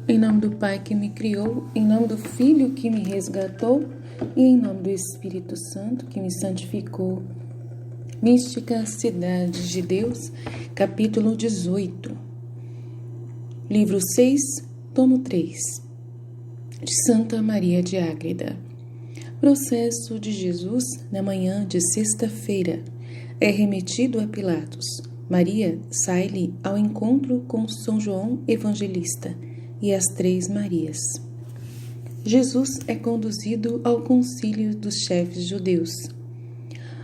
Em nome do Pai que me criou, em nome do Filho que me resgatou e em nome do Espírito Santo que me santificou. Mística Cidade de Deus, capítulo 18. Livro 6, tomo 3. De Santa Maria de Ágreda. Processo de Jesus na manhã de sexta-feira. É remetido a Pilatos. Maria sai-lhe ao encontro com São João Evangelista e as três Marias. Jesus é conduzido ao concílio dos chefes judeus.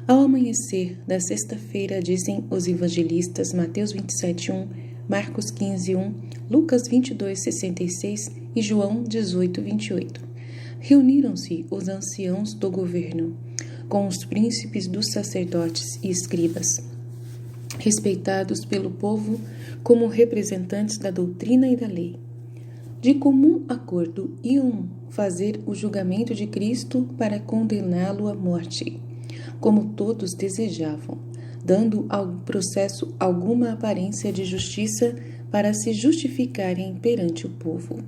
Ao amanhecer da sexta-feira, dizem os evangelistas Mateus 27:1, Marcos 15:1, Lucas 22:66 e João 18:28. Reuniram-se os anciãos do governo, com os príncipes dos sacerdotes e escribas, respeitados pelo povo como representantes da doutrina e da lei. De comum acordo, iam fazer o julgamento de Cristo para condená-lo à morte, como todos desejavam, dando ao processo alguma aparência de justiça para se justificarem perante o povo.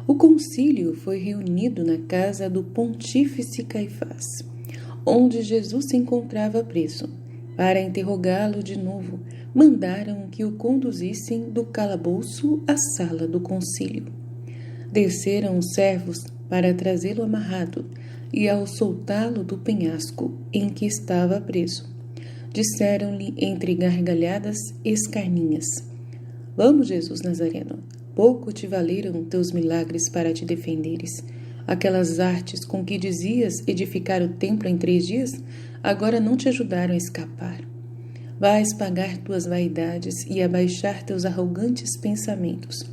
O concílio foi reunido na casa do pontífice Caifás, onde Jesus se encontrava preso. Para interrogá-lo de novo, mandaram que o conduzissem do calabouço à sala do concílio. Desceram os servos para trazê-lo amarrado e, ao soltá-lo do penhasco em que estava preso, disseram-lhe entre gargalhadas e escarninhas: Vamos, Jesus Nazareno, pouco te valeram teus milagres para te defenderes. Aquelas artes com que dizias edificar o templo em 3 dias, agora não te ajudaram a escapar. Vais pagar tuas vaidades e abaixar teus arrogantes pensamentos.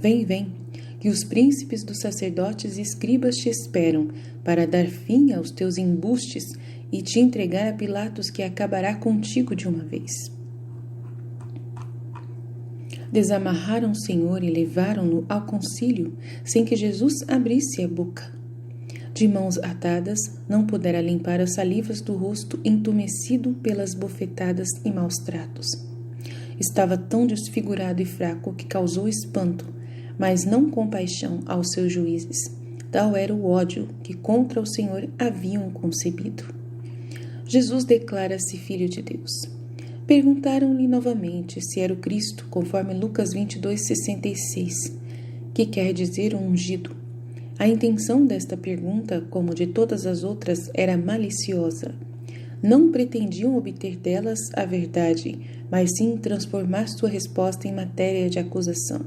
Vem, que os príncipes dos sacerdotes e escribas te esperam para dar fim aos teus embustes e te entregar a Pilatos, que acabará contigo de uma vez. Desamarraram o Senhor e levaram-no ao concílio, sem que Jesus abrisse a boca. De mãos atadas, não pudera limpar as salivas do rosto entumecido pelas bofetadas e maus tratos. Estava tão desfigurado e fraco que causou espanto, mas não compaixão aos seus juízes. Tal era o ódio que contra o Senhor haviam concebido. Jesus declara-se Filho de Deus. Perguntaram-lhe novamente se era o Cristo, conforme Lucas 22:66, que quer dizer um ungido. A intenção desta pergunta, como de todas as outras, era maliciosa. Não pretendiam obter delas a verdade, mas sim transformar sua resposta em matéria de acusação.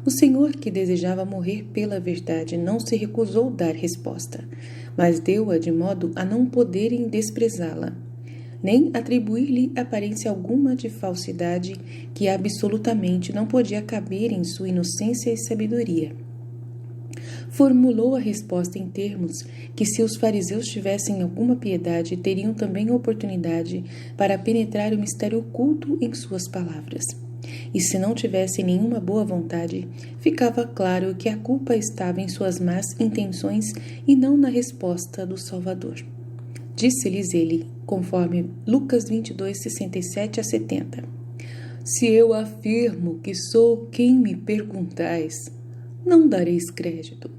O Senhor, que desejava morrer pela verdade, não se recusou dar resposta, mas deu-a de modo a não poderem desprezá-la, nem atribuir-lhe aparência alguma de falsidade que absolutamente não podia caber em sua inocência e sabedoria. Formulou a resposta em termos que, se os fariseus tivessem alguma piedade, teriam também oportunidade para penetrar o mistério oculto em suas palavras. E se não tivessem nenhuma boa vontade, ficava claro que a culpa estava em suas más intenções e não na resposta do Salvador. Disse-lhes ele, conforme Lucas 22:67-70, Se eu afirmo que sou quem me perguntais, não dareis crédito.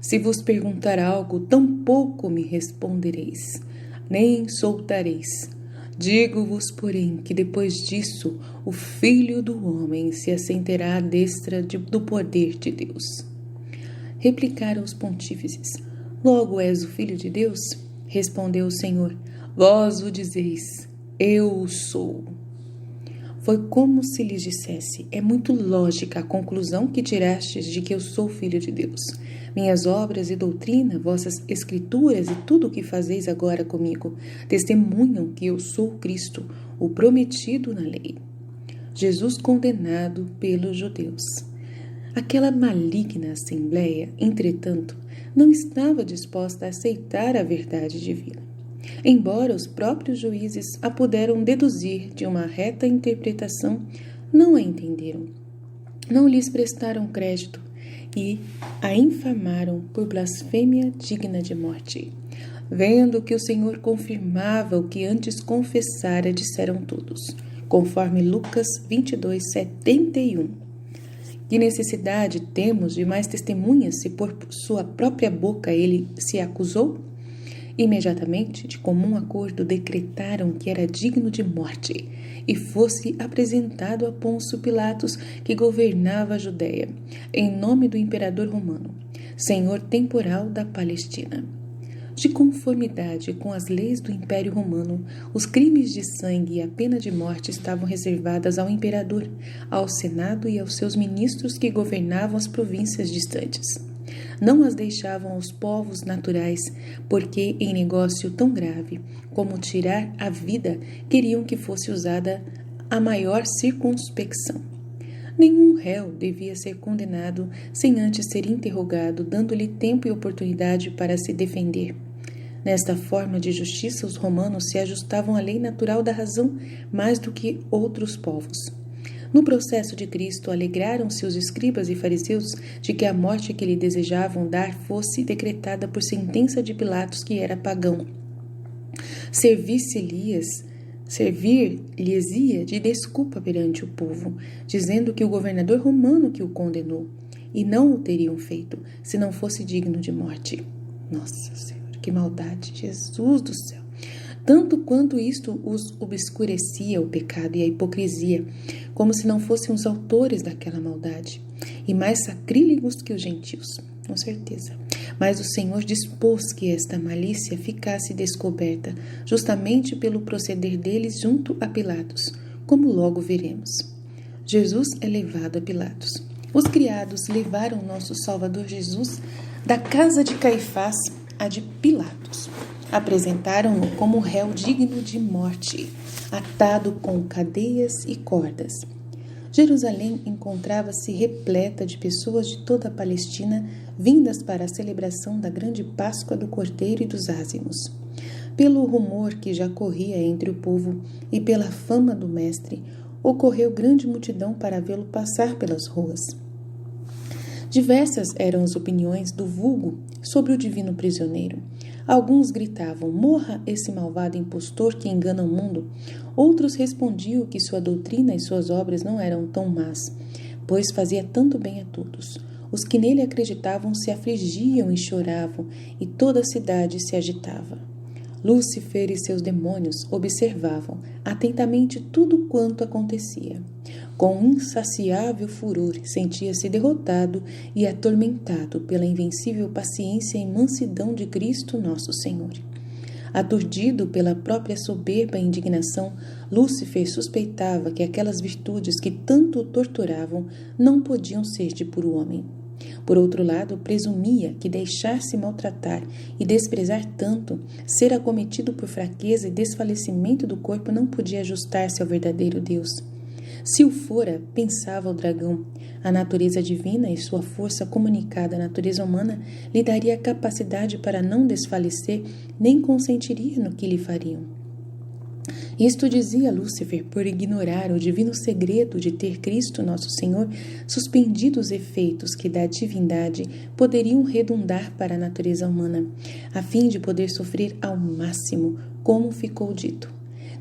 Se vos perguntar algo, tampouco me respondereis, nem soltareis. Digo-vos, porém, que depois disso o Filho do Homem se assentará à destra do poder de Deus. Replicaram os pontífices: Logo és o Filho de Deus? Respondeu o Senhor: Vós o dizeis, eu o sou. Foi como se lhes dissesse: É muito lógica a conclusão que tirastes de que eu sou Filho de Deus. Minhas obras e doutrina, vossas escrituras e tudo o que fazeis agora comigo, testemunham que eu sou Cristo, o prometido na lei. Jesus condenado pelos judeus. Aquela maligna assembleia, entretanto, não estava disposta a aceitar a verdade divina. Embora os próprios juízes a puderam deduzir de uma reta interpretação, não a entenderam. Não lhes prestaram crédito e a infamaram por blasfêmia digna de morte. Vendo que o Senhor confirmava o que antes confessara, disseram todos, conforme Lucas 22:71. Que necessidade temos de mais testemunhas se por sua própria boca ele se acusou? Imediatamente, de comum acordo, decretaram que era digno de morte e fosse apresentado a Pôncio Pilatos, que governava a Judéia, em nome do imperador romano, senhor temporal da Palestina. De conformidade com as leis do Império Romano, os crimes de sangue e a pena de morte estavam reservadas ao imperador, ao Senado e aos seus ministros que governavam as províncias distantes. Não as deixavam aos povos naturais, porque em negócio tão grave como tirar a vida, queriam que fosse usada a maior circunspecção. Nenhum réu devia ser condenado sem antes ser interrogado, dando-lhe tempo e oportunidade para se defender. Nesta forma de justiça, os romanos se ajustavam à lei natural da razão mais do que outros povos. No processo de Cristo, alegraram-se os escribas e fariseus de que a morte que lhe desejavam dar fosse decretada por sentença de Pilatos, que era pagão. Servir-lhes-ia de desculpa perante o povo, dizendo que o governador romano que o condenou, e não o teriam feito, se não fosse digno de morte. Nossa Senhora, que maldade, Jesus do céu! Tanto quanto isto os obscurecia o pecado e a hipocrisia, como se não fossem os autores daquela maldade, e mais sacrílegos que os gentios, com certeza. Mas o Senhor dispôs que esta malícia ficasse descoberta, justamente pelo proceder deles junto a Pilatos, como logo veremos. Jesus é levado a Pilatos. Os criados levaram nosso Salvador Jesus da casa de Caifás a de Pilatos. Apresentaram-no como réu digno de morte, atado com cadeias e cordas. Jerusalém encontrava-se repleta de pessoas de toda a Palestina, vindas para a celebração da grande Páscoa do Cordeiro e dos Ázimos. Pelo rumor que já corria entre o povo e pela fama do mestre, ocorreu grande multidão para vê-lo passar pelas ruas. Diversas eram as opiniões do vulgo sobre o divino prisioneiro. Alguns gritavam: morra esse malvado impostor que engana o mundo. Outros respondiam que sua doutrina e suas obras não eram tão más, pois fazia tanto bem a todos. Os que nele acreditavam se afligiam e choravam, e toda a cidade se agitava. Lúcifer e seus demônios observavam atentamente tudo quanto acontecia. Com insaciável furor, sentia-se derrotado e atormentado pela invencível paciência e mansidão de Cristo nosso Senhor. Aturdido pela própria soberba e indignação, Lúcifer suspeitava que aquelas virtudes que tanto o torturavam não podiam ser de puro homem. Por outro lado, presumia que deixar-se maltratar e desprezar tanto, ser acometido por fraqueza e desfalecimento do corpo não podia ajustar-se ao verdadeiro Deus. Se o fora, pensava o dragão, a natureza divina e sua força comunicada à natureza humana lhe daria capacidade para não desfalecer, nem consentiria no que lhe fariam. Isto dizia Lúcifer por ignorar o divino segredo de ter Cristo nosso Senhor suspendido os efeitos que da divindade poderiam redundar para a natureza humana, a fim de poder sofrer ao máximo, como ficou dito.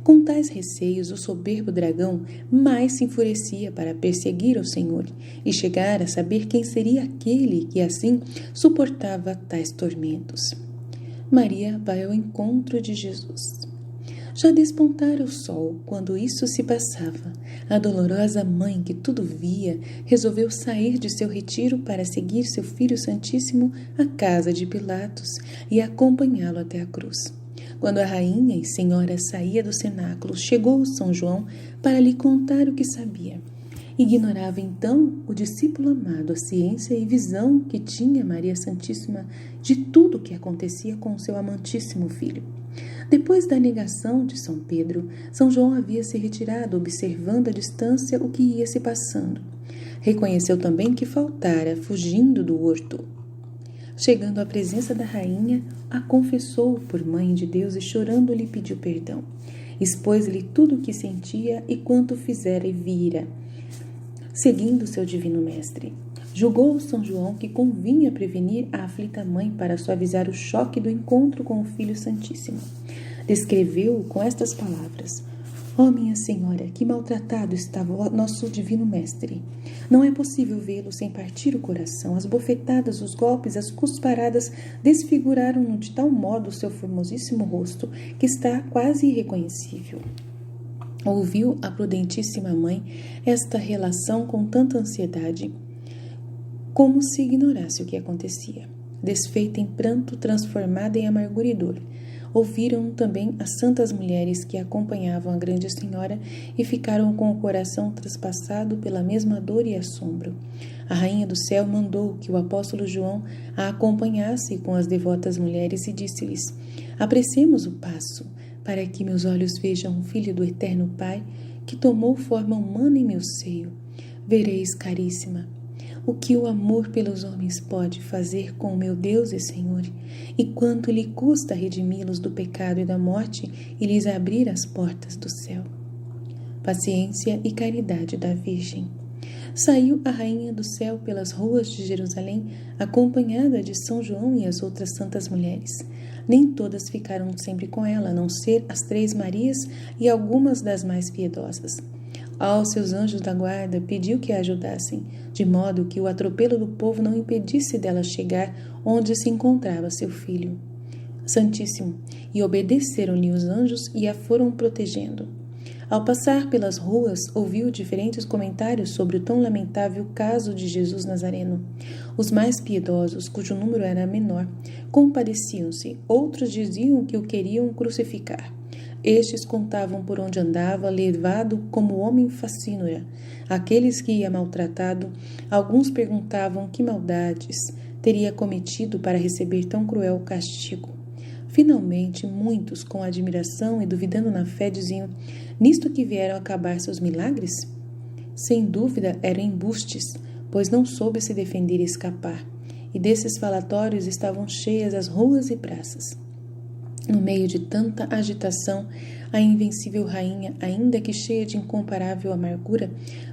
Com tais receios, o soberbo dragão mais se enfurecia para perseguir o Senhor e chegar a saber quem seria aquele que assim suportava tais tormentos. Maria vai ao encontro de Jesus. Já despontara o sol quando isso se passava. A dolorosa mãe, que tudo via, resolveu sair de seu retiro para seguir seu Filho Santíssimo à casa de Pilatos e acompanhá-lo até a cruz. Quando a rainha e senhora saía do cenáculo, chegou São João para lhe contar o que sabia. Ignorava então o discípulo amado a ciência e visão que tinha Maria Santíssima de tudo o que acontecia com seu amantíssimo filho. Depois da negação de São Pedro, São João havia se retirado, observando à distância o que ia se passando. Reconheceu também que faltara, fugindo do horto. Chegando à presença da rainha, a confessou por mãe de Deus e chorando lhe pediu perdão. Expôs-lhe tudo o que sentia e quanto fizera e vira, seguindo seu divino mestre. Julgou São João que convinha prevenir a aflita mãe para suavizar o choque do encontro com o Filho Santíssimo. Descreveu-o com estas palavras: Ó minha Senhora, que maltratado estava o nosso divino mestre. Não é possível vê-lo sem partir o coração. As bofetadas, os golpes, as cusparadas desfiguraram-no de tal modo o seu formosíssimo rosto que está quase irreconhecível. Ouviu a prudentíssima mãe esta relação com tanta ansiedade, como se ignorasse o que acontecia. Desfeita em pranto, transformada em amargura e dor. Ouviram também as santas mulheres que acompanhavam a grande senhora e ficaram com o coração traspassado pela mesma dor e assombro. A rainha do céu mandou que o apóstolo João a acompanhasse com as devotas mulheres e disse-lhes: apressemos o passo, para que meus olhos vejam o Filho do Eterno Pai, que tomou forma humana em meu seio. Vereis, caríssima, o que o amor pelos homens pode fazer com o meu Deus e Senhor, e quanto lhe custa redimi-los do pecado e da morte e lhes abrir as portas do céu. Paciência e caridade da Virgem. Saiu a rainha do céu pelas ruas de Jerusalém, acompanhada de São João e as outras santas mulheres. Nem todas ficaram sempre com ela, a não ser as 3 Marias e algumas das mais piedosas. Aos seus anjos da guarda pediu que a ajudassem, de modo que o atropelo do povo não impedisse dela chegar onde se encontrava seu filho Santíssimo, e obedeceram-lhe os anjos e a foram protegendo. Ao passar pelas ruas, ouviu diferentes comentários sobre o tão lamentável caso de Jesus Nazareno. Os mais piedosos, cujo número era menor, compadeciam-se, outros diziam que o queriam crucificar. Estes contavam por onde andava, levado como homem facínora. Aqueles que ia maltratado, alguns perguntavam que maldades teria cometido para receber tão cruel castigo. Finalmente, muitos, com admiração e duvidando na fé, diziam: nisto que vieram acabar seus milagres? Sem dúvida eram embustes, pois não soube se defender e escapar. E desses falatórios estavam cheias as ruas e praças. No meio de tanta agitação, a invencível rainha, ainda que cheia de incomparável amargura,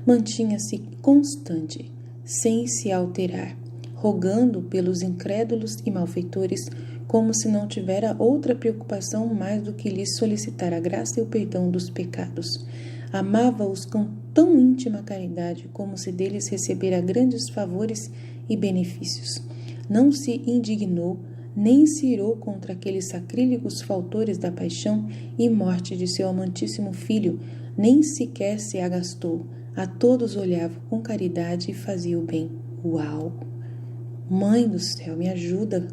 mantinha-se constante, sem se alterar, rogando pelos incrédulos e malfeitores, como se não tivera outra preocupação mais do que lhes solicitar a graça e o perdão dos pecados. Amava-os com tão íntima caridade, como se deles recebera grandes favores e benefícios. Não se indignou, nem se irou contra aqueles sacrílegos faltores da paixão e morte de seu amantíssimo filho, nem sequer se agastou. A todos olhava com caridade e fazia o bem. Uau! Mãe do céu, me ajuda!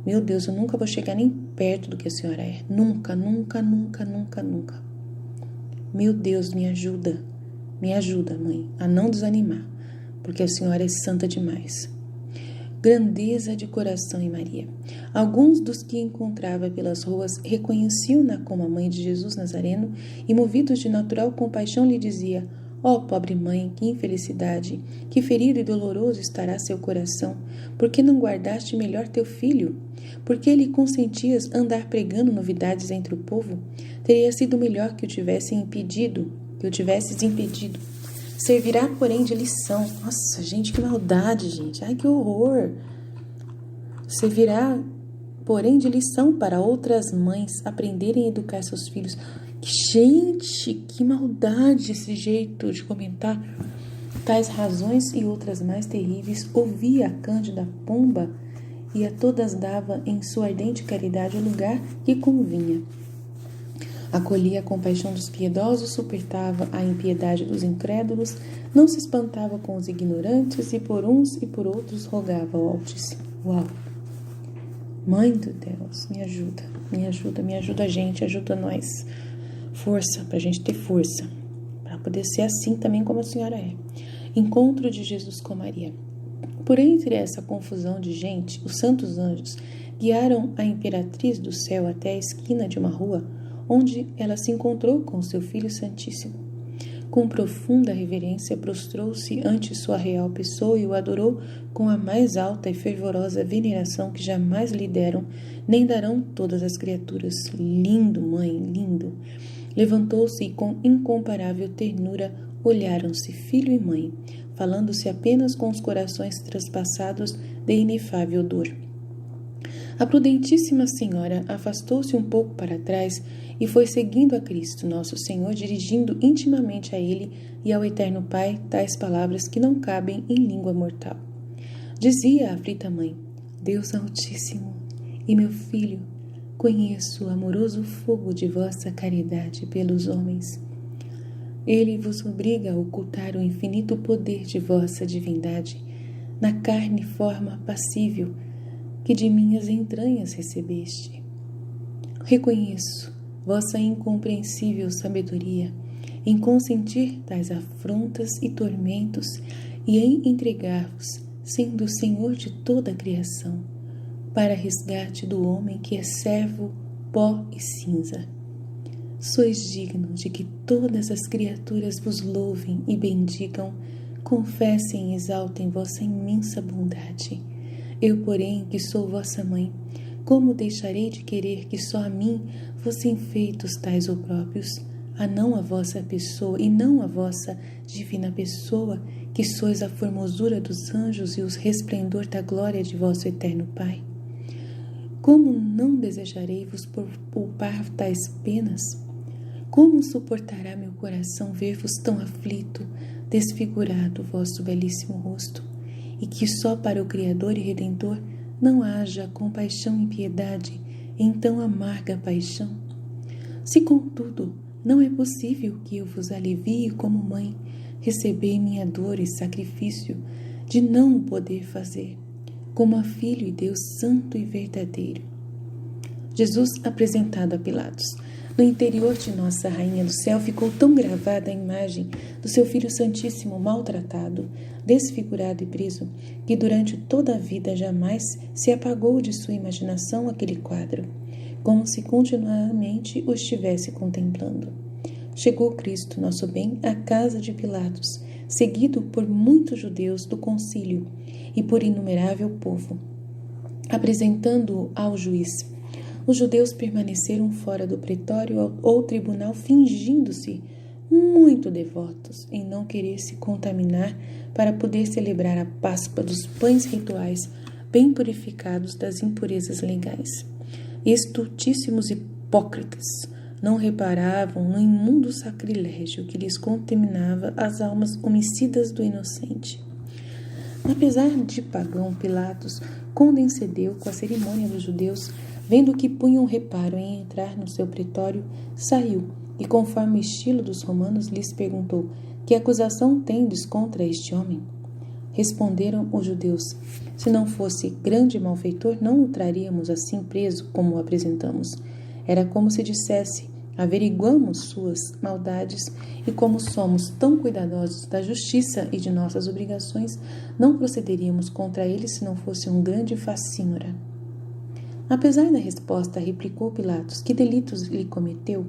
Meu Deus, eu nunca vou chegar nem perto do que a senhora é. Nunca, nunca, nunca, nunca, nunca. Meu Deus, me ajuda, mãe, a não desanimar, porque a senhora é santa demais. Grandeza de coração em Maria. Alguns dos que encontrava pelas ruas reconheciam-na como a mãe de Jesus Nazareno e, movidos de natural compaixão, lhe dizia: ó pobre mãe, que infelicidade, que ferido e doloroso estará seu coração, por que não guardaste melhor teu filho? Por que lhe consentias andar pregando novidades entre o povo? Teria sido melhor que o tivesses impedido. Servirá, porém, de lição. Nossa, gente, que maldade, gente. Ai, que horror. Servirá, porém, de lição para outras mães aprenderem a educar seus filhos. Gente, que maldade esse jeito de comentar. Tais razões e outras mais terríveis ouvia a cândida pomba e a todas dava em sua ardente caridade o lugar que convinha. Acolhia a compaixão dos piedosos, suportava a impiedade dos incrédulos, não se espantava com os ignorantes e por uns e por outros rogava ao Altíssimo. Uau! Mãe de Deus, me ajuda a gente, ajuda nós. Força, para a gente ter força, para poder ser assim também como a senhora é. Encontro de Jesus com Maria. Por entre essa confusão de gente, os santos anjos guiaram a imperatriz do céu até a esquina de uma rua, onde ela se encontrou com seu Filho Santíssimo. Com profunda reverência, prostrou-se ante sua real pessoa e o adorou com a mais alta e fervorosa veneração que jamais lhe deram, nem darão todas as criaturas. Lindo, mãe, lindo! Levantou-se e com incomparável ternura olharam-se filho e mãe, falando-se apenas com os corações traspassados de inefável dor. A prudentíssima senhora afastou-se um pouco para trás e foi seguindo a Cristo, nosso Senhor, dirigindo intimamente a Ele e ao Eterno Pai tais palavras que não cabem em língua mortal. Dizia a aflita mãe: Deus Altíssimo e meu filho, conheço o amoroso fogo de vossa caridade pelos homens. Ele vos obriga a ocultar o infinito poder de vossa divindade na carne e forma passível que de minhas entranhas recebeste. Reconheço vossa incompreensível sabedoria em consentir tais afrontas e tormentos e em entregar-vos, sendo o Senhor de toda a criação, para resgate do homem que é servo, pó e cinza. Sois digno de que todas as criaturas vos louvem e bendigam, confessem e exaltem vossa imensa bondade. Eu, porém, que sou vossa mãe, como deixarei de querer que só a mim fossem feitos tais opróprios, a não a vossa pessoa e não a vossa divina pessoa, que sois a formosura dos anjos e o resplendor da glória de vosso eterno Pai? Como não desejarei vos poupar tais penas? Como suportará meu coração ver-vos tão aflito, desfigurado vosso belíssimo rosto, e que só para o Criador e Redentor não haja compaixão e piedade em tão amarga paixão? Se, contudo, não é possível que eu vos alivie como mãe, recebei minha dor e sacrifício de não o poder fazer, como a Filho e Deus santo e verdadeiro. Jesus apresentado a Pilatos. No interior de Nossa Rainha do Céu ficou tão gravada a imagem do seu Filho Santíssimo maltratado, desfigurado e preso, que durante toda a vida jamais se apagou de sua imaginação aquele quadro, como se continuamente o estivesse contemplando. Chegou Cristo, nosso bem, à casa de Pilatos, seguido por muitos judeus do concílio e por inumerável povo, apresentando-o ao juiz. Os judeus permaneceram fora do pretório ou tribunal, fingindo-se muito devotos em não querer se contaminar para poder celebrar a Páscoa dos pães rituais bem purificados das impurezas legais. Estultíssimos hipócritas não reparavam no imundo sacrilégio que lhes contaminava as almas homicidas do inocente. Apesar de pagão, Pilatos condescendeu com a cerimônia dos judeus, vendo que punham reparo em entrar no seu pretório, saiu e, conforme o estilo dos romanos, lhes perguntou: que acusação tendes contra este homem? Responderam os judeus: se não fosse grande malfeitor, não o traríamos assim preso como o apresentamos. Era como se dissesse: averiguamos suas maldades, e como somos tão cuidadosos da justiça e de nossas obrigações, não procederíamos contra ele se não fosse um grande facínora. Apesar da resposta, replicou Pilatos: que delitos lhe cometeu?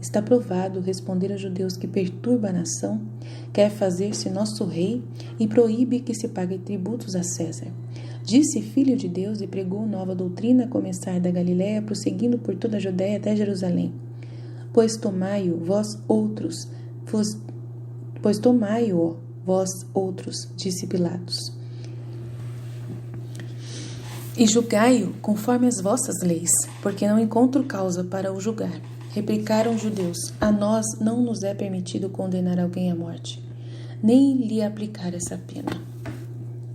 Está provado, responderam os judeus, que perturba a nação, quer fazer-se nosso rei e proíbe que se pague tributos a César. Disse Filho de Deus e pregou nova doutrina a começar da Galiléia, prosseguindo por toda a Judéia até Jerusalém. Pois tomai-o, vós outros, disse Pilatos, e julgai-o conforme as vossas leis, porque não encontro causa para o julgar. Replicaram os judeus: a nós não nos é permitido condenar alguém à morte, nem lhe aplicar essa pena.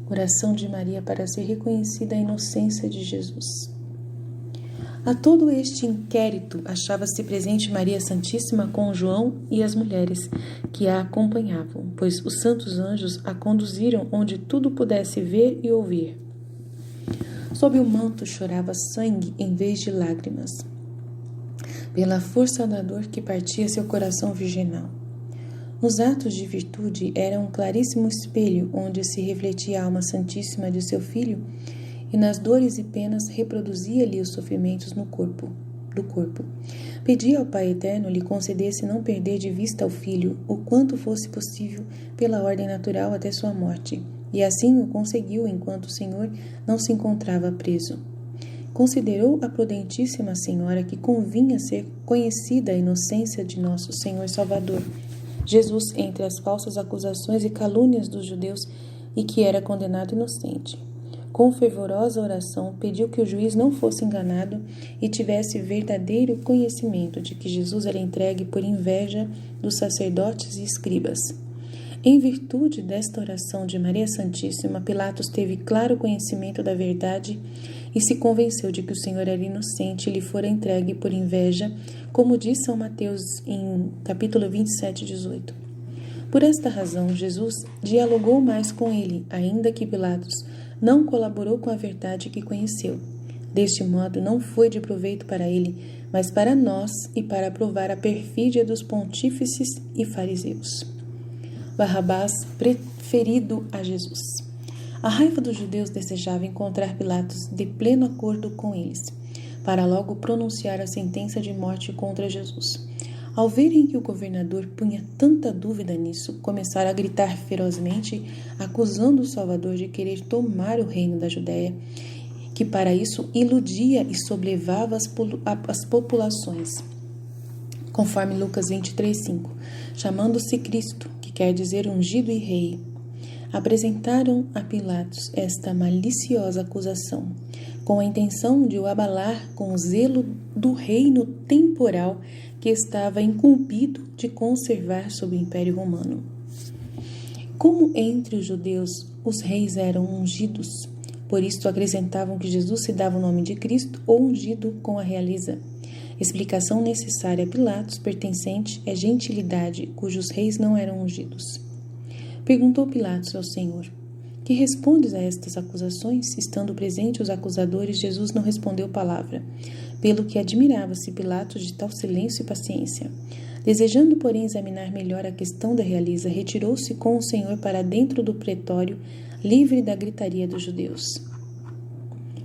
Oração de Maria para ser reconhecida a inocência de Jesus. A todo este inquérito achava-se presente Maria Santíssima com João e as mulheres que a acompanhavam, pois os santos anjos a conduziram onde tudo pudesse ver e ouvir. Sob o manto chorava sangue em vez de lágrimas, pela força da dor que partia seu coração virginal. Nos atos de virtude era um claríssimo espelho onde se refletia a alma santíssima de seu filho, e nas dores e penas reproduzia-lhe os sofrimentos do corpo. Pedia ao Pai Eterno lhe concedesse não perder de vista ao filho, o quanto fosse possível, pela ordem natural até sua morte, e assim o conseguiu enquanto o Senhor não se encontrava preso. Considerou a prudentíssima Senhora que convinha ser conhecida a inocência de nosso Senhor Salvador, Jesus, entre as falsas acusações e calúnias dos judeus, e que era condenado inocente. Com fervorosa oração, pediu que o juiz não fosse enganado e tivesse verdadeiro conhecimento de que Jesus era entregue por inveja dos sacerdotes e escribas. Em virtude desta oração de Maria Santíssima, Pilatos teve claro conhecimento da verdade e se convenceu de que o Senhor era inocente e lhe fora entregue por inveja, como diz São Mateus em capítulo 27, 18. Por esta razão, Jesus dialogou mais com ele, ainda que Pilatos não colaborou com a verdade que conheceu. Deste modo, não foi de proveito para ele, mas para nós e para provar a perfídia dos pontífices e fariseus. Barrabás preferido a Jesus. A raiva dos judeus desejava encontrar Pilatos de pleno acordo com eles, para logo pronunciar a sentença de morte contra Jesus. Ao verem que o governador punha tanta dúvida nisso, começaram a gritar ferozmente, acusando o Salvador de querer tomar o reino da Judéia, que para isso iludia e sobrelevava as populações. Conforme Lucas 23:5, chamando-se Cristo, que quer dizer ungido e rei, apresentaram a Pilatos esta maliciosa acusação, com a intenção de o abalar com o zelo do reino temporal que estava incumbido de conservar sob o Império Romano. Como entre os judeus os reis eram ungidos, por isto acrescentavam que Jesus se dava o nome de Cristo ou ungido com a realeza. Explicação necessária a Pilatos pertencente é gentilidade, cujos reis não eram ungidos. Perguntou Pilatos ao Senhor: que respondes a estas acusações? Estando presentes os acusadores, Jesus não respondeu palavra, pelo que admirava-se Pilatos de tal silêncio e paciência. Desejando, porém, examinar melhor a questão da realeza, retirou-se com o Senhor para dentro do pretório, livre da gritaria dos judeus.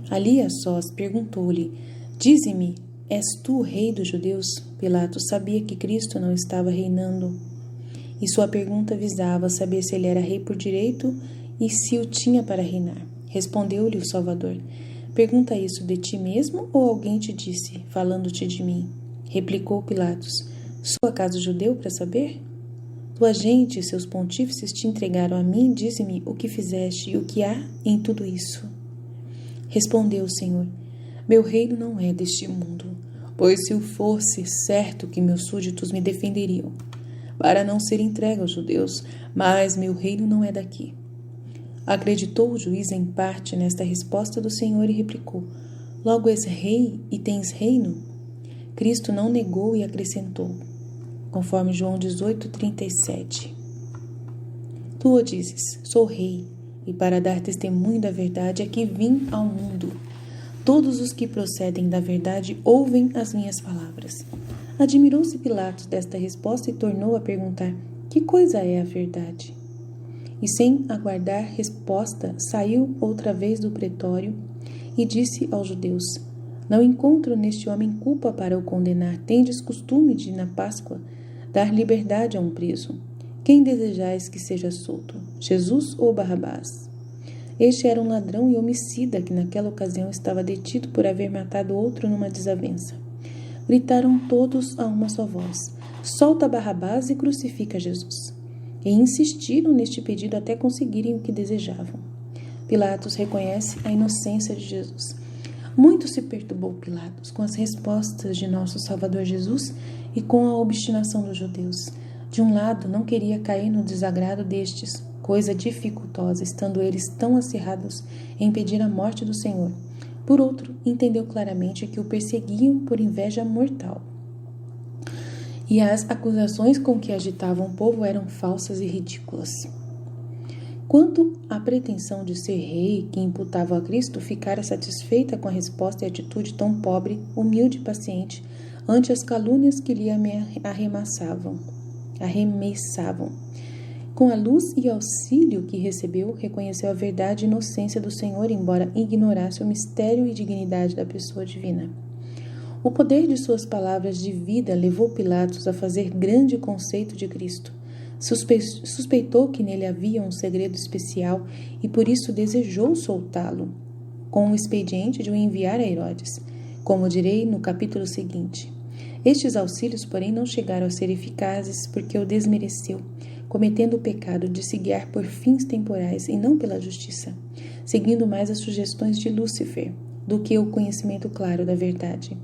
Ali a sós, perguntou-lhe: dize-me, és tu o rei dos judeus? Pilatos sabia que Cristo não estava reinando, e sua pergunta visava saber se ele era rei por direito e se o tinha para reinar. Respondeu-lhe o Salvador: pergunta isso de ti mesmo ou alguém te disse, falando-te de mim? Replicou Pilatos: sou acaso judeu para saber? Tua gente e seus pontífices te entregaram a mim, dize-me o que fizeste e o que há em tudo isso. Respondeu o Senhor: meu reino não é deste mundo, pois se o fosse, certo que meus súditos me defenderiam, para não ser entregue aos judeus, mas meu reino não é daqui. Acreditou o juiz em parte nesta resposta do Senhor e replicou: logo és rei e tens reino? Cristo não negou e acrescentou, conforme João 18:37. Tu o dizes, sou rei, e para dar testemunho da verdade é que vim ao mundo. Todos os que procedem da verdade ouvem as minhas palavras. Admirou-se Pilatos desta resposta e tornou a perguntar: que coisa é a verdade? E sem aguardar resposta, saiu outra vez do pretório e disse aos judeus: não encontro neste homem culpa para o condenar. Tendes costume de, na Páscoa, dar liberdade a um preso. Quem desejais que seja solto, Jesus ou Barrabás? Este era um ladrão e homicida que naquela ocasião estava detido por haver matado outro numa desavença. Gritaram todos a uma só voz: solta Barrabás e crucifica Jesus. E insistiram neste pedido até conseguirem o que desejavam. Pilatos reconhece a inocência de Jesus. Muito se perturbou Pilatos com as respostas de nosso Salvador Jesus e com a obstinação dos judeus. De um lado, não queria cair no desagrado destes, coisa dificultosa, estando eles tão acirrados em pedir a morte do Senhor. Por outro, entendeu claramente que o perseguiam por inveja mortal. E as acusações com que agitavam o povo eram falsas e ridículas. Quanto à pretensão de ser rei que imputavam a Cristo, ficara satisfeita com a resposta e atitude tão pobre, humilde e paciente ante as calúnias que lhe arremessavam. Com a luz e auxílio que recebeu, reconheceu a verdade e inocência do Senhor, embora ignorasse o mistério e dignidade da pessoa divina. O poder de suas palavras de vida levou Pilatos a fazer grande conceito de Cristo. Suspeitou que nele havia um segredo especial e por isso desejou soltá-lo, com o expediente de o enviar a Herodes, como direi no capítulo seguinte. Estes auxílios, porém, não chegaram a ser eficazes porque o desmereceu, cometendo o pecado de se guiar por fins temporais e não pela justiça. seguindo mais as sugestões de Lúcifer do que o conhecimento claro da verdade.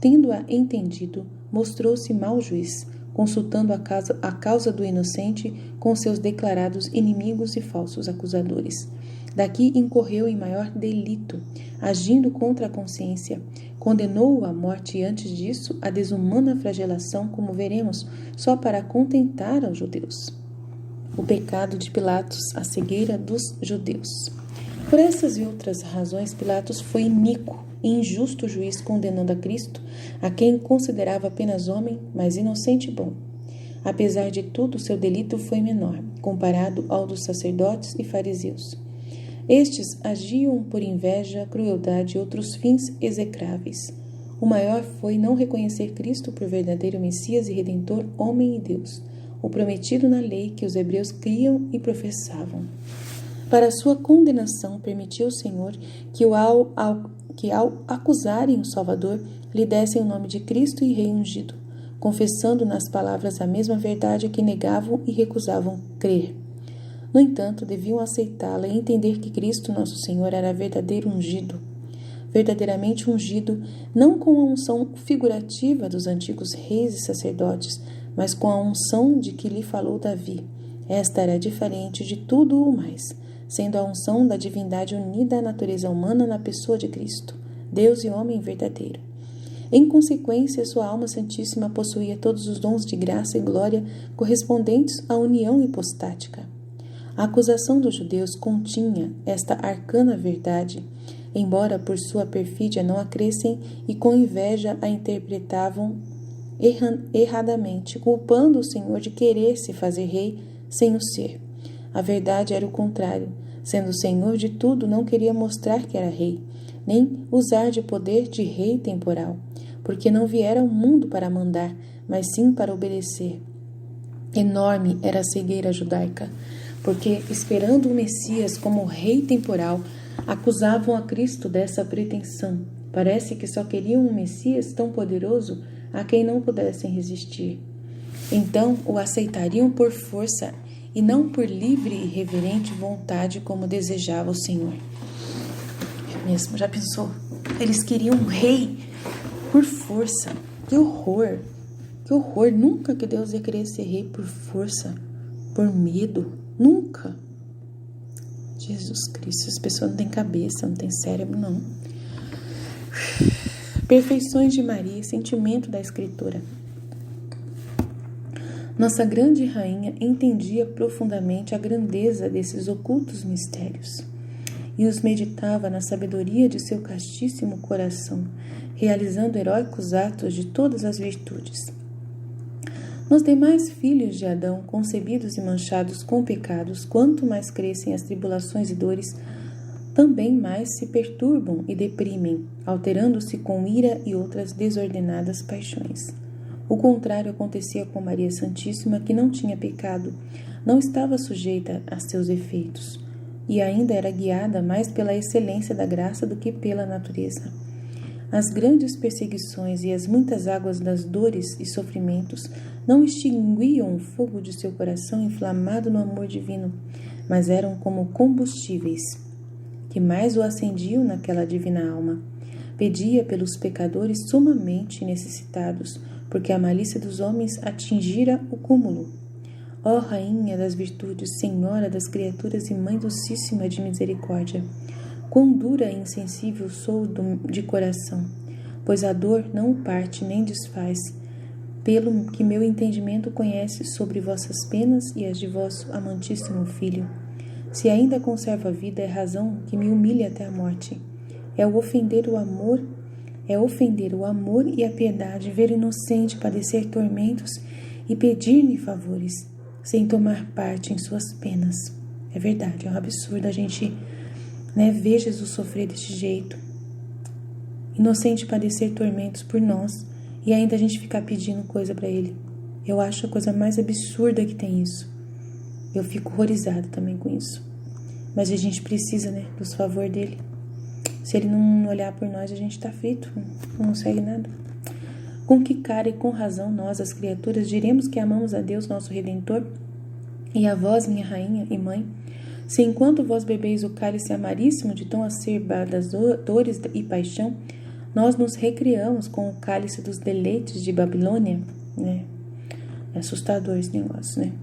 Tendo-a entendido, mostrou-se mau juiz, consultando a causa do inocente com seus declarados inimigos e falsos acusadores. Daqui incorreu em maior delito, agindo contra a consciência. Condenou-o à morte e, antes disso, a desumana flagelação, como veremos, só para contentar aos judeus. O pecado de Pilatos, a cegueira dos judeus. Por essas e outras razões, Pilatos foi iníquo e injusto juiz, condenando a Cristo, a quem considerava apenas homem, mas inocente e bom. Apesar de tudo, seu delito foi menor, comparado ao dos sacerdotes e fariseus. Estes agiam por inveja, crueldade e outros fins execráveis. O maior foi não reconhecer Cristo por verdadeiro Messias e Redentor, homem e Deus, o prometido na lei que os hebreus criam e professavam. Para sua condenação, permitiu o Senhor que ao acusarem o Salvador, lhe dessem o nome de Cristo e Rei ungido, confessando nas palavras a mesma verdade a que negavam e recusavam crer. No entanto, deviam aceitá-la e entender que Cristo, nosso Senhor, era verdadeiro ungido, verdadeiramente ungido, não com a unção figurativa dos antigos reis e sacerdotes, mas com a unção de que lhe falou Davi. Esta era diferente de tudo o mais, sendo a unção da divindade unida à natureza humana na pessoa de Cristo, Deus e homem verdadeiro. Em consequência, sua alma santíssima possuía todos os dons de graça e glória correspondentes à união hipostática. A acusação dos judeus continha esta arcana verdade, embora por sua perfídia não a crescem e com inveja a interpretavam erradamente, culpando o Senhor de querer se fazer rei sem o ser. A verdade era o contrário. Sendo o Senhor de tudo, não queria mostrar que era rei, nem usar de poder de rei temporal, porque não viera ao mundo para mandar, mas sim para obedecer. Enorme era a cegueira judaica, porque, esperando o Messias como rei temporal, acusavam a Cristo dessa pretensão. Parece que só queriam um Messias tão poderoso a quem não pudessem resistir. Então o aceitariam por força e não por livre e reverente vontade como desejava o Senhor. Mesmo, já pensou? Eles queriam um rei por força. Que horror! Que horror! Nunca que Deus ia querer ser rei por força, por medo. Nunca. Jesus Cristo, as pessoas não têm cabeça, não têm cérebro, não. Perfeições de Maria, sentimento da Escritura. Nossa grande rainha entendia profundamente a grandeza desses ocultos mistérios e os meditava na sabedoria de seu castíssimo coração, realizando heróicos atos de todas as virtudes. Nos demais filhos de Adão, concebidos e manchados com pecados, quanto mais crescem as tribulações e dores, também mais se perturbam e deprimem, alterando-se com ira e outras desordenadas paixões. O contrário acontecia com Maria Santíssima, que não tinha pecado, não estava sujeita a seus efeitos, e ainda era guiada mais pela excelência da graça do que pela natureza. As grandes perseguições e as muitas águas das dores e sofrimentos não extinguiam o fogo de seu coração inflamado no amor divino, mas eram como combustíveis, que mais o acendiam naquela divina alma. Pedia pelos pecadores sumamente necessitados, porque a malícia dos homens atingira o cúmulo. Ó Rainha das virtudes, Senhora das criaturas e Mãe docíssima de misericórdia, quão dura e insensível sou de coração, pois a dor não o parte nem desfaz, pelo que meu entendimento conhece sobre vossas penas e as de vosso amantíssimo Filho. Se ainda conservo a vida, é razão que me humilhe até a morte. É ofender o amor e a piedade, ver o inocente padecer tormentos e pedir-lhe favores, sem tomar parte em suas penas. É verdade, é um absurdo a gente ver Jesus sofrer desse jeito, inocente padecer tormentos por nós e ainda a gente ficar pedindo coisa para ele. Eu acho a coisa mais absurda que tem isso. Eu fico horrorizada também com isso, mas a gente precisa dos favores dele. Se ele não olhar por nós, a gente está frito, não consegue nada. Com que cara e com razão nós, as criaturas, diremos que amamos a Deus, nosso Redentor, e a vós, minha rainha e mãe, Se enquanto vós bebeis o cálice amaríssimo de tão acerbadas dores e paixão, nós nos recriamos com o cálice dos deleites de Babilônia, né? É assustador esse negócio, né?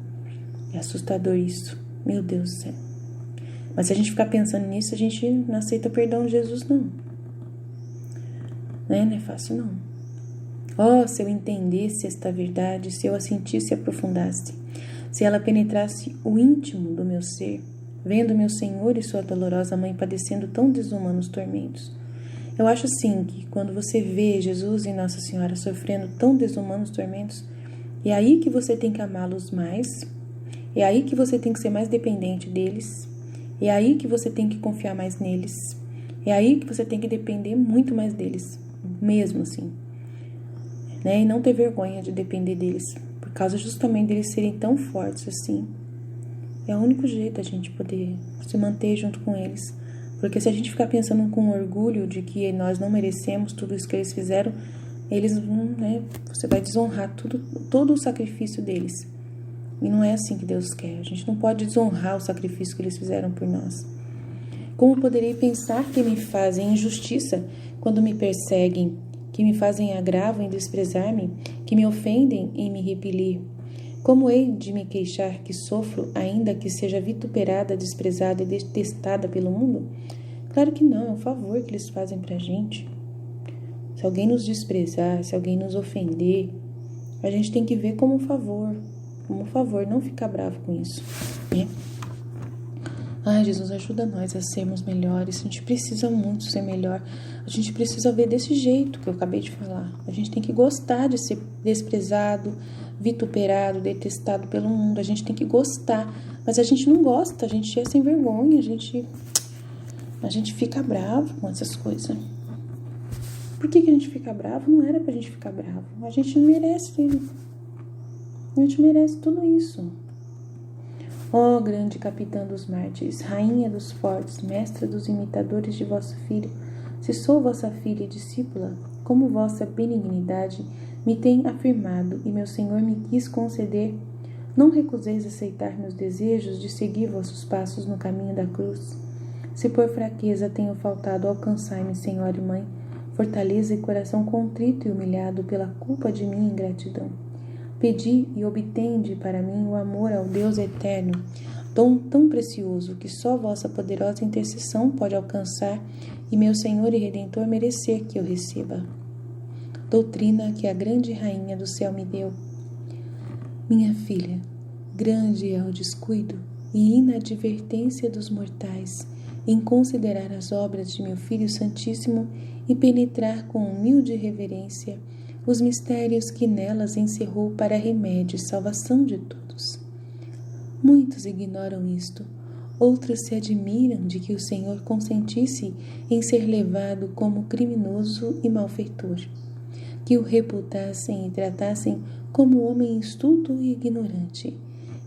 É assustador isso. Meu Deus do céu. Mas se a gente ficar pensando nisso, a gente não aceita perdão de Jesus, não. Né? Não é fácil, não. Oh, se eu entendesse esta verdade, se eu a sentisse e aprofundasse, se ela penetrasse o íntimo do meu ser, vendo meu Senhor e sua dolorosa mãe padecendo tão desumanos tormentos. Eu acho sim que quando você vê Jesus e Nossa Senhora sofrendo tão desumanos tormentos, é aí que você tem que amá-los mais, é aí que você tem que ser mais dependente deles, é aí que você tem que confiar mais neles, é aí que você tem que depender muito mais deles, mesmo assim. Né? E não ter vergonha de depender deles, por causa justamente deles serem tão fortes assim. É o único jeito a gente poder se manter junto com eles. Porque se a gente ficar pensando com orgulho de que nós não merecemos tudo isso que eles fizeram, eles vão, né? Você vai desonrar todo o sacrifício deles. E não é assim que Deus quer. A gente não pode desonrar o sacrifício que eles fizeram por nós. Como poderei pensar que me fazem injustiça quando me perseguem, que me fazem agravo em desprezar-me, que me ofendem em me repelir? Como hei de me queixar que sofro, ainda que seja vituperada, desprezada e detestada pelo mundo? Claro que não, é um favor que eles fazem pra gente. Se alguém nos desprezar, se alguém nos ofender, a gente tem que ver como um favor, não ficar bravo com isso, né? Ai, Jesus, ajuda nós a sermos melhores. A gente precisa muito ser melhor. A gente precisa ver desse jeito que eu acabei de falar. A gente tem que gostar de ser desprezado, vituperado, detestado pelo mundo. A gente tem que gostar. Mas a gente não gosta, a gente é sem vergonha, a gente fica bravo com essas coisas. Por que a gente fica bravo? Não era pra gente ficar bravo. A gente não merece. A gente merece tudo isso. Ó grande capitã dos mártires, rainha dos fortes, mestra dos imitadores de vosso filho, se sou vossa filha e discípula, como vossa benignidade me tem afirmado e meu Senhor me quis conceder, não recuseis aceitar meus desejos de seguir vossos passos no caminho da cruz. Se por fraqueza tenho faltado, alcançai-me, Senhor e Mãe, fortaleza e coração contrito e humilhado pela culpa de minha ingratidão. Pedi e obtende para mim o amor ao Deus eterno, dom tão precioso que só vossa poderosa intercessão pode alcançar e meu Senhor e Redentor merecer que eu receba. Doutrina que a grande rainha do céu me deu. Minha filha, grande é o descuido e inadvertência dos mortais em considerar as obras de meu Filho Santíssimo e penetrar com humilde reverência os mistérios que nelas encerrou para remédio e salvação de todos. Muitos ignoram isto, outros se admiram de que o Senhor consentisse em ser levado como criminoso e malfeitor, que o reputassem e tratassem como homem estulto e ignorante,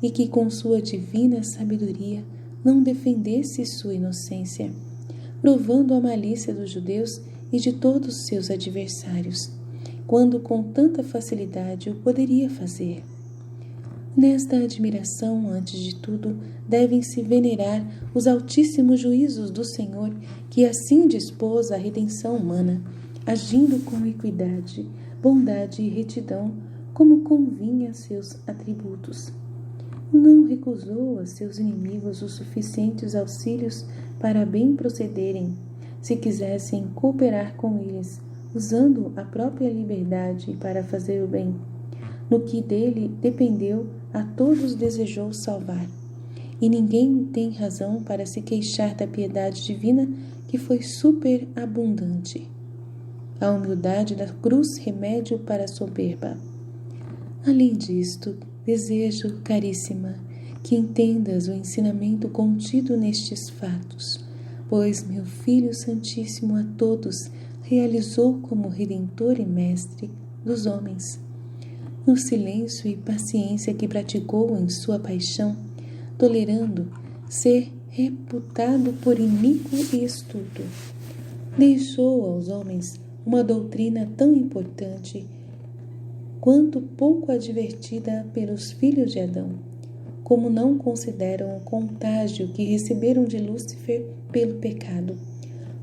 e que com sua divina sabedoria não defendesse sua inocência, provando a malícia dos judeus e de todos os seus adversários, quando com tanta facilidade o poderia fazer. Nesta admiração, antes de tudo, devem-se venerar os altíssimos juízos do Senhor, que assim dispôs a redenção humana, agindo com equidade, bondade e retidão, como convinha a seus atributos. Não recusou a seus inimigos os suficientes auxílios para bem procederem, se quisessem cooperar com eles, usando a própria liberdade para fazer o bem. No que dele dependeu, a todos desejou salvar. E ninguém tem razão para se queixar da piedade divina que foi superabundante. A humildade da cruz, remédio para a soberba. Além disto, desejo, caríssima, que entendas o ensinamento contido nestes fatos, pois meu Filho Santíssimo a todos realizou como Redentor e Mestre dos homens. No silêncio e paciência que praticou em sua paixão, tolerando ser reputado por iníquo e estúpido, deixou aos homens uma doutrina tão importante quanto pouco advertida pelos filhos de Adão, como não consideram o contágio que receberam de Lúcifer pelo pecado,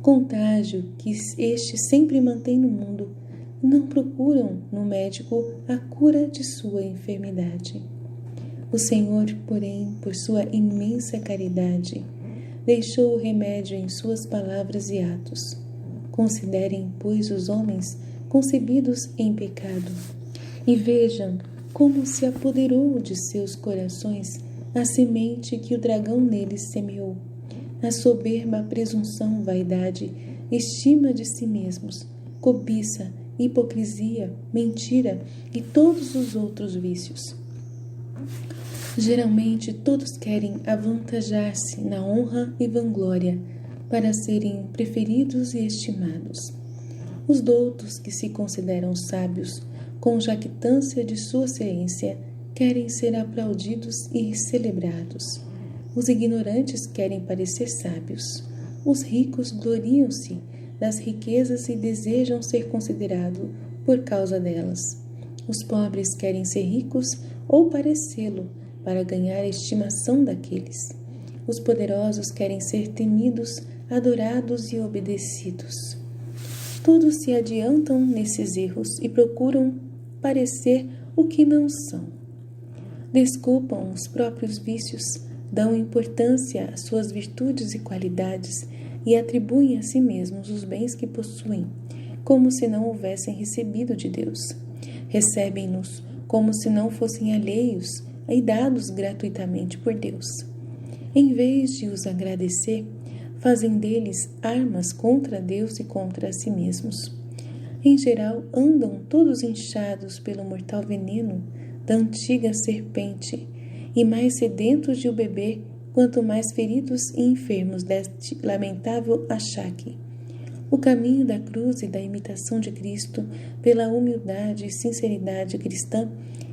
contágio que este sempre mantém no mundo, não procuram no médico a cura de sua enfermidade. O Senhor, porém, por sua imensa caridade, deixou o remédio em suas palavras e atos. Considerem, pois, os homens concebidos em pecado, e vejam como se apoderou de seus corações a semente que o dragão neles semeou, a soberba, presunção, vaidade, estima de si mesmos, cobiça, hipocrisia, mentira e todos os outros vícios. Geralmente todos querem avantajar-se na honra e vanglória para serem preferidos e estimados. Os doutos que se consideram sábios, com jactância de sua ciência, querem ser aplaudidos e celebrados. Os ignorantes querem parecer sábios. Os ricos gloriam-se das riquezas e desejam ser considerados por causa delas. Os pobres querem ser ricos ou parecê-lo para ganhar a estimação daqueles. Os poderosos querem ser temidos, adorados e obedecidos. Todos se adiantam nesses erros e procuram parecer o que não são. Desculpam os próprios vícios, dão importância às suas virtudes e qualidades e atribuem a si mesmos os bens que possuem, como se não houvessem recebido de Deus. Recebem-nos como se não fossem alheios e dados gratuitamente por Deus. Em vez de os agradecer, fazem deles armas contra Deus e contra si mesmos. Em geral, andam todos inchados pelo mortal veneno da antiga serpente e mais sedentos de o beber, quanto mais feridos e enfermos deste lamentável achaque. O caminho da cruz e da imitação de Cristo, pela humildade e sinceridade cristã,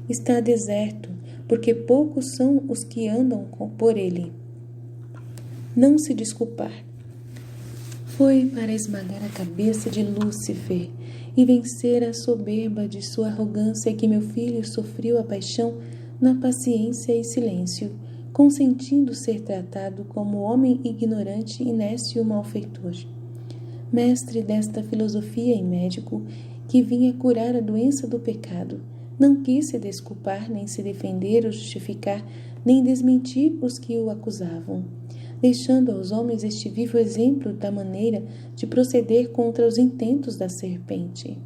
está deserto, porque poucos são os que andam por ele. Não se desculpar. Foi para esmagar a cabeça de Lúcifer e vencer a soberba de sua arrogância que meu filho sofreu a paixão na paciência e silêncio, consentindo ser tratado como homem ignorante, inércio e malfeitor. Mestre desta filosofia e médico, que vinha curar a doença do pecado, não quis se desculpar, nem se defender ou justificar, nem desmentir os que o acusavam, deixando aos homens este vivo exemplo da maneira de proceder contra os intentos da serpente.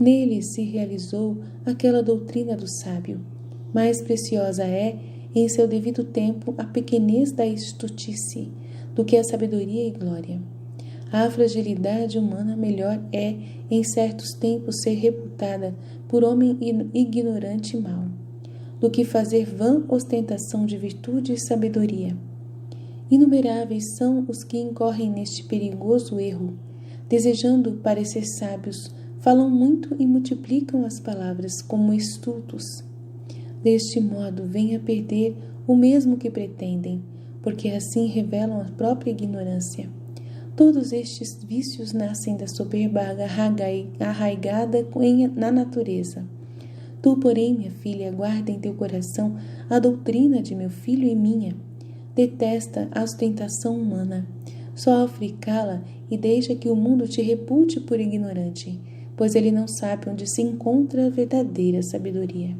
Nele se realizou aquela doutrina do sábio. Mais preciosa é, em seu devido tempo, a pequenez da estutice, do que a sabedoria e glória. A fragilidade humana melhor é, em certos tempos, ser reputada por homem ignorante e mau, do que fazer vã ostentação de virtude e sabedoria. Inumeráveis são os que incorrem neste perigoso erro, desejando parecer sábios, falam muito e multiplicam as palavras como estultos. Deste modo, vêm a perder o mesmo que pretendem, porque assim revelam a própria ignorância. Todos estes vícios nascem da soberba arraigada na natureza. Tu, porém, minha filha, guarda em teu coração a doutrina de meu filho e minha. Detesta a ostentação humana. Sofre, cala e deixa que o mundo te repute por ignorante, pois ele não sabe onde se encontra a verdadeira sabedoria.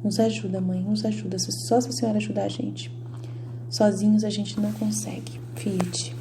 Nos ajuda, mãe, nos ajuda. Só se a senhora ajudar a gente. Sozinhos a gente não consegue. Fie-te.